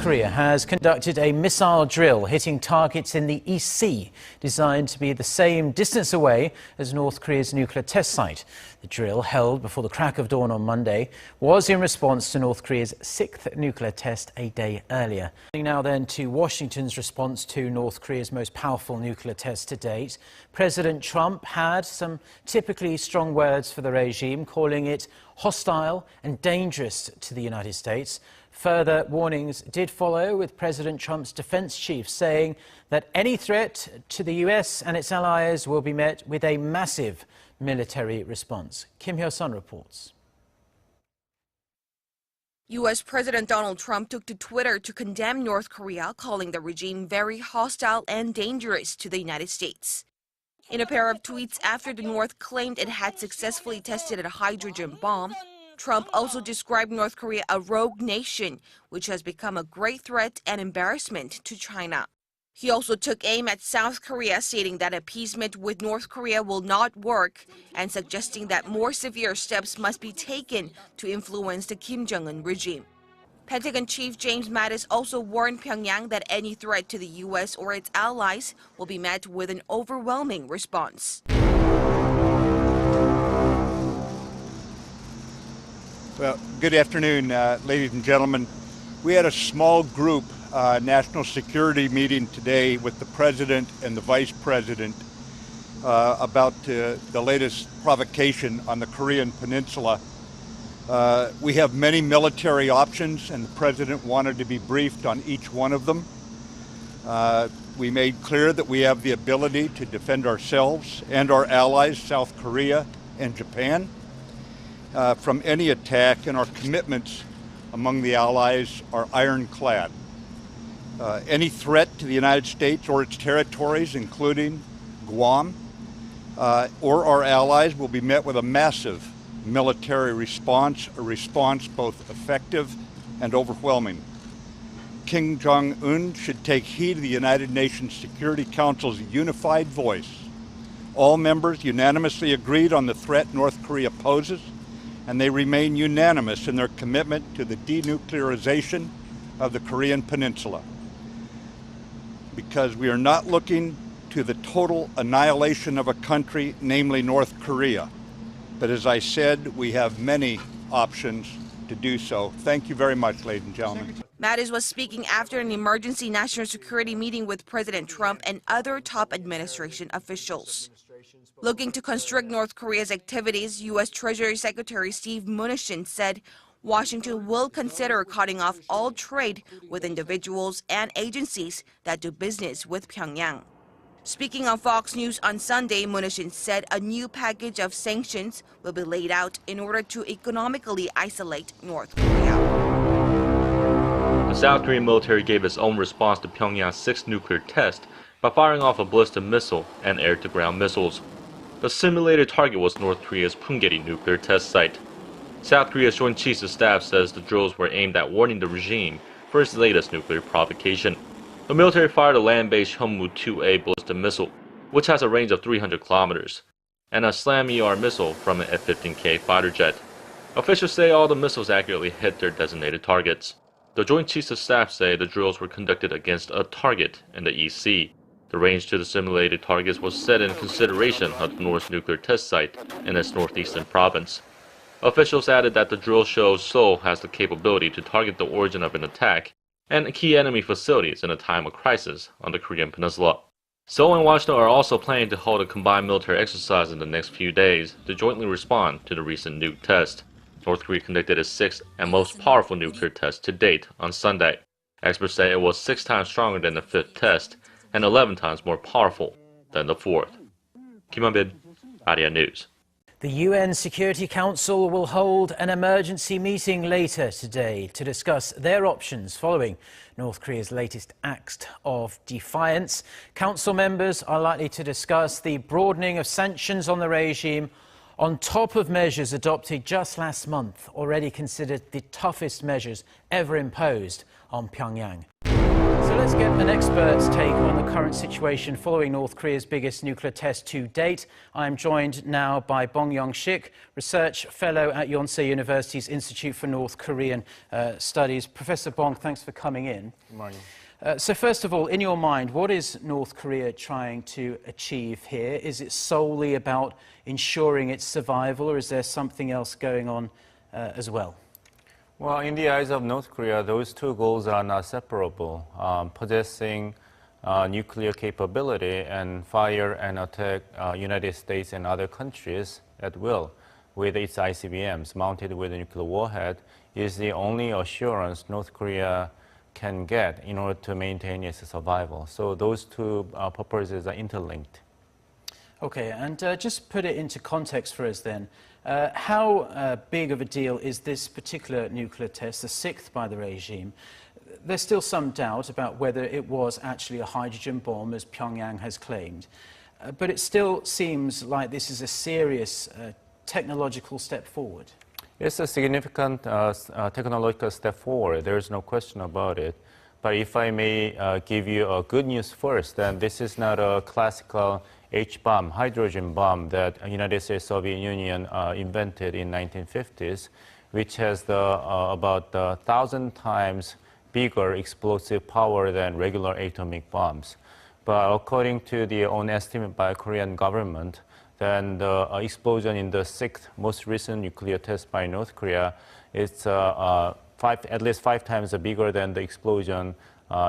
Korea has conducted a missile drill hitting targets in the East Sea, designed to be the same distance away as North Korea's nuclear test site. The drill, held before the crack of dawn on Monday, was in response to North Korea's 6th nuclear test a day earlier. Now then to Washington's response to North Korea's most powerful nuclear test to date. President Trump had some typically strong words for the regime, calling it hostile and dangerous to the United States. Further warnings did follow, with President Trump's defense chief saying that any threat to the US and its allies will be met with a massive military response. Kim Hyo-sun reports. U.S. President Donald Trump took to Twitter to condemn North Korea, calling the regime very hostile and dangerous to the United States. In a pair of tweets after the North claimed it had successfully tested a hydrogen bomb, Trump also described North Korea a rogue nation, which has become a great threat and embarrassment to China. He also took aim at South Korea, stating that appeasement with North Korea will not work and suggesting that more severe steps must be taken to influence the Kim Jong-un regime. Pentagon Chief James Mattis also warned Pyongyang that any threat to the U.S. or its allies will be met with an overwhelming response. Well, good afternoon, ladies and gentlemen. We had a small group national security meeting today with the President and the Vice President about the latest provocation on the Korean Peninsula. We have many military options, and the President wanted to be briefed on each one of them. We made clear that we have the ability to defend ourselves and our allies, South Korea and Japan, from any attack, and our commitments among the allies are ironclad. Any threat to the United States or its territories, including Guam, or our allies, will be met with a massive military response, a response both effective and overwhelming. Kim Jong-un should take heed of the United Nations Security Council's unified voice. All members unanimously agreed on the threat North Korea poses, and they remain unanimous in their commitment to the denuclearization of the Korean Peninsula. Because we are not looking to the total annihilation of a country, namely North Korea. But as I said, we have many options to do so. Thank you very much, ladies and gentlemen. Mattis was speaking after an emergency national security meeting with President Trump and other top administration officials. Looking to constrict North Korea's activities, U.S. Treasury Secretary Steve Mnuchin said Washington will consider cutting off all trade with individuals and agencies that do business with Pyongyang. Speaking on Fox News on Sunday, Mnuchin said a new package of sanctions will be laid out in order to economically isolate North Korea. The South Korean military gave its own response to Pyongyang's 6th nuclear test by firing off a ballistic missile and air-to-ground missiles. The simulated target was North Korea's Punggye nuclear test site. South Korea's Joint Chiefs of Staff says the drills were aimed at warning the regime for its latest nuclear provocation. The military fired a land-based Hyunmoo-2A ballistic missile, which has a range of 300 kilometers, and a SLAM-ER missile from an F-15K fighter jet. Officials say all the missiles accurately hit their designated targets. The Joint Chiefs of Staff say the drills were conducted against a target in the East Sea. The range to the simulated targets was set in consideration of the North's nuclear test site in its northeastern province. Officials added that the drill shows Seoul has the capability to target the origin of an attack and key enemy facilities in a time of crisis on the Korean Peninsula. Seoul and Washington are also planning to hold a combined military exercise in the next few days to jointly respond to the recent nuke test. North Korea conducted its 6th and most powerful nuclear test to date on Sunday. Experts say it was 6 times stronger than the 5th test and 11 times more powerful than the 4th. Kim Hyun-bin, ARIRANG News. The UN Security Council will hold an emergency meeting later today to discuss their options following North Korea's latest act of defiance. Council members are likely to discuss the broadening of sanctions on the regime on top of measures adopted just last month, already considered the toughest measures ever imposed on Pyongyang. Let's get an expert's take on the current situation following North Korea's biggest nuclear test to date. I'm joined now by Bong Young-sik, Research Fellow at Yonsei University's Institute for North Korean Studies. Professor Bong, thanks for coming in. Good morning. So first of all, in your mind, what is North Korea trying to achieve here? Is it solely about ensuring its survival, or is there something else going on as well? Well, in the eyes of North Korea, those two goals are not separable. Possessing nuclear capability and fire and attack United States and other countries at will with its ICBMs mounted with a nuclear warhead is the only assurance North Korea can get in order to maintain its survival. So those two purposes are interlinked. Okay, and just put it into context for us then. How big of a deal is this particular nuclear test, the sixth by the regime? There's still some doubt about whether it was actually a hydrogen bomb, as Pyongyang has claimed. But it still seems like this is a serious technological step forward. It's a significant technological step forward. There is no question about it. But if I may give you a good news first, then this is not a classical H-bomb, hydrogen bomb that the United States Soviet Union invented in 1950s, which has about 1,000 times bigger explosive power than regular atomic bombs. But according to the own estimate by Korean government, then the explosion in the sixth most recent nuclear test by North Korea is at least 5 times bigger than the explosion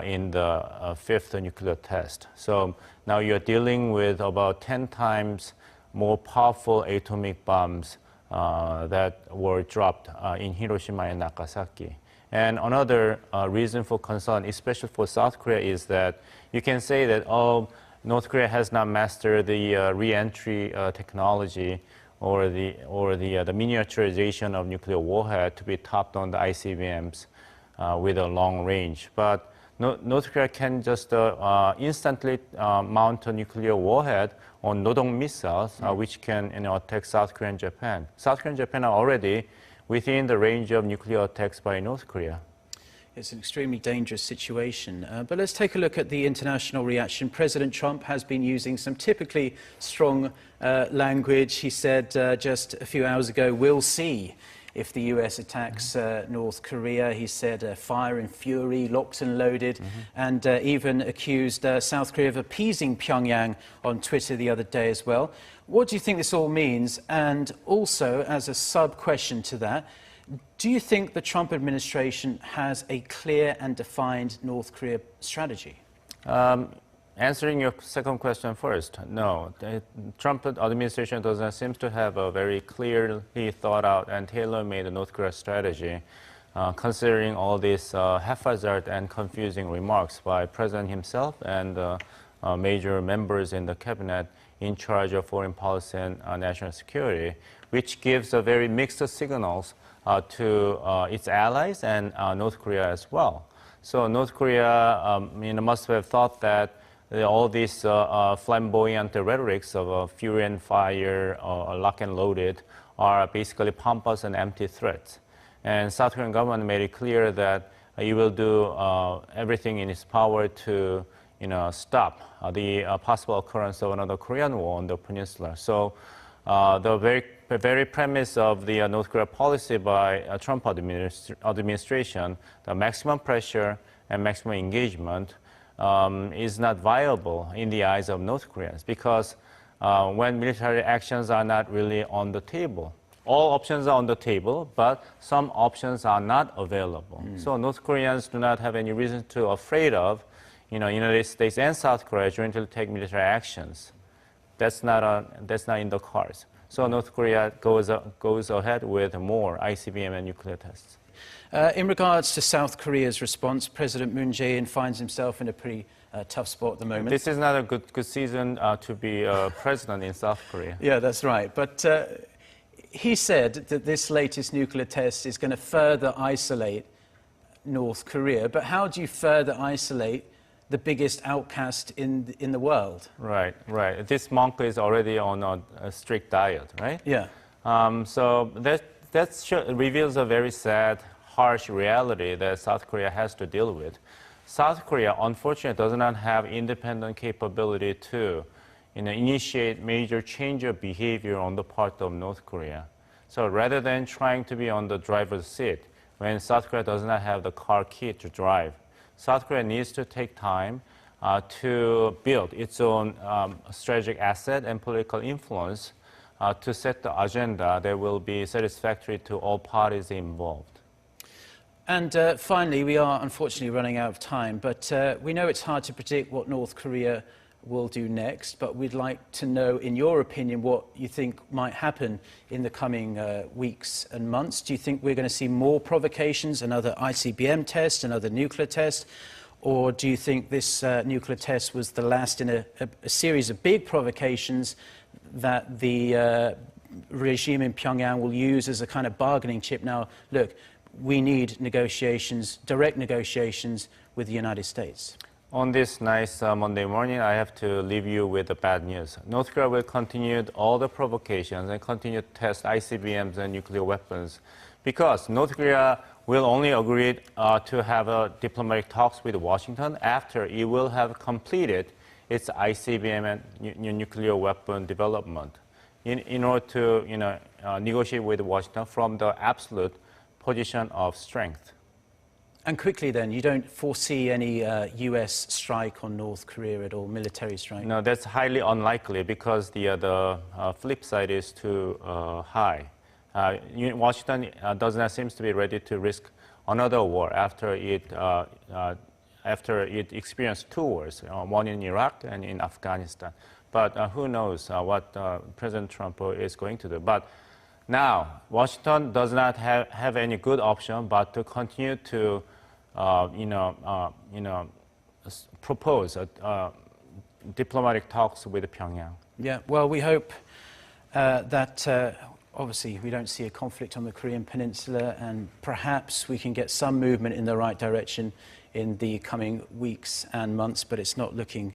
in the fifth nuclear test. So now you're dealing with about 10 times more powerful atomic bombs that were dropped in Hiroshima and Nagasaki. And another reason for concern, especially for South Korea, is that you can say that, oh, North Korea has not mastered the re-entry technology or the miniaturization of nuclear warhead to be topped on the ICBMs with a long range. But North Korea can just instantly mount a nuclear warhead on Nodong missiles, which can attack South Korea and Japan. South Korea and Japan are already within the range of nuclear attacks by North Korea. It's an extremely dangerous situation. But let's take a look at the international reaction. President Trump has been using some typically strong language. He said just a few hours ago, "We'll see if the US attacks North Korea." He said fire and fury, locked and loaded, and even accused South Korea of appeasing Pyongyang on Twitter the other day as well. What do you think this all means? And also, as a sub-question to that, do you think the Trump administration has a clear and defined North Korea strategy? Answering your second question first, no. The Trump administration doesn't seem to have a very clearly thought out and tailor-made North Korea strategy, considering all these haphazard and confusing remarks by President himself and major members in the cabinet in charge of foreign policy and national security, which gives a very mixed signals to its allies and North Korea as well. So North Korea must have thought that all these flamboyant rhetorics of fury and fire, lock and loaded, are basically pompous and empty threats. And South Korean government made it clear that it will do everything in its power to stop the possible occurrence of another Korean war on the peninsula. So the very premise of the North Korea policy by Trump administration, the maximum pressure and maximum engagement, is not viable in the eyes of North Koreans, because when military actions are not really on the table, all options are on the table, but some options are not available. So North Koreans do not have any reason to be afraid of, United States and South Korea jointly take military actions. That's not in the cards. So North Korea goes ahead with more ICBM and nuclear tests. In regards to South Korea's response, President Moon Jae-in finds himself in a pretty tough spot at the moment. This is not a good season to be president in South Korea. Yeah, that's right. But he said that this latest nuclear test is going to further isolate North Korea. But how do you further isolate the biggest outcast in the world? Right. This monk is already on a strict diet, right? Yeah. So that reveals a very sad, harsh reality that South Korea has to deal with. South Korea, unfortunately, does not have independent capability to initiate major change of behavior on the part of North Korea. So rather than trying to be on the driver's seat, when South Korea does not have the car key to drive, South Korea needs to take time to build its own strategic asset and political influence to set the agenda that will be satisfactory to all parties involved. And finally, we are unfortunately running out of time, but we know it's hard to predict what North Korea will do next, but we'd like to know, in your opinion, what you think might happen in the coming weeks and months. Do you think we're going to see more provocations, another ICBM test, another nuclear test? Or do you think this nuclear test was the last in a series of big provocations that the regime in Pyongyang will use as a kind of bargaining chip? Now, look, we need negotiations, direct negotiations with the United States. On this nice Monday morning, I have to leave you with the bad news. North Korea will continue all the provocations and continue to test ICBMs and nuclear weapons because North Korea will only agree to have diplomatic talks with Washington after it will have completed its ICBM and nuclear weapon development in order to negotiate with Washington from the absolute position of strength. And quickly then, you don't foresee any US strike on North Korea at all, military strike? No, that's highly unlikely because the flip side is too high. Washington does not seem to be ready to risk another war after it experienced two wars, one in Iraq and in Afghanistan. But who knows what President Trump is going to do. But now, Washington does not have any good option but to continue to propose diplomatic talks with Pyongyang. Yeah, well, we hope that obviously we don't see a conflict on the Korean Peninsula, and perhaps we can get some movement in the right direction in the coming weeks and months, but it's not looking